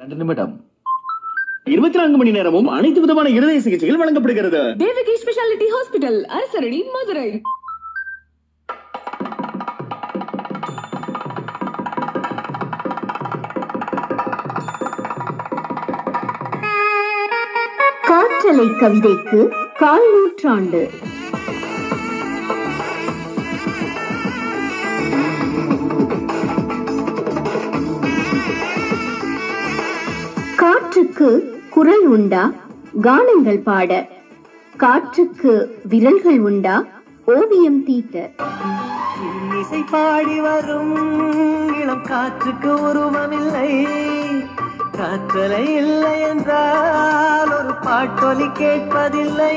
2 நிமிடம். 24 மணி நேரமும் அனைத்து விதமான இருதய சிகிச்சைகள் வழங்கப்படுகிறது. Devaki speciality hospital, Arasaradi, Madurai. காற்றலை கவிதைக்கு 1/4 நூற்றாண்டு. காற்றுக்கு குரல் உண்டா கானங்கள் பாட? காற்றுக்கு விரல்கள் உண்டா ஓவியம் தீட்ட? இசை பாடி வரும் இளம் காற்றுக்கு உருவமில்லை. காற்றலை இல்லை என்றால் ஒரு பாட்டொலி கேட்பதில்லை.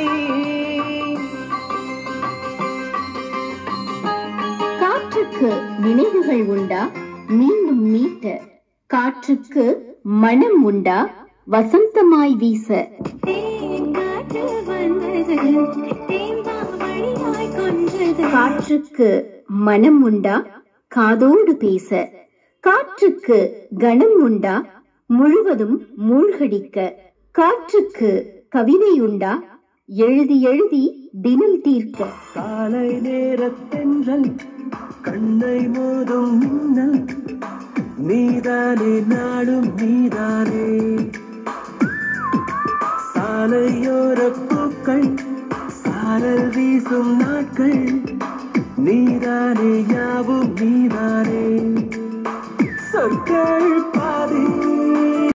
காற்றுக்கு நினைவுகள் உண்டா மீண்டும் மீட்ட? காற்றுக்கு மனம் உண்டா வசந்தமாய் வீச? காற்றுக்கு மனம் உண்டா காதோடு பேச? காற்றுக்கு கணம் உண்டா முழுவதும் மூழ்கடிக்க? காற்றுக்கு கவிதை உண்டா எழுதி எழுதி தினம் தீர்க்க? காலை நேரத்தென்றல் கண்ணை மோதும் மின்னல் நீதானே நாடும் நீதானே. சாலையோர பூக்கள் சாரல் வீசும் நாட்கள் நீதானே யாவும் நீதானே. சொற்கள்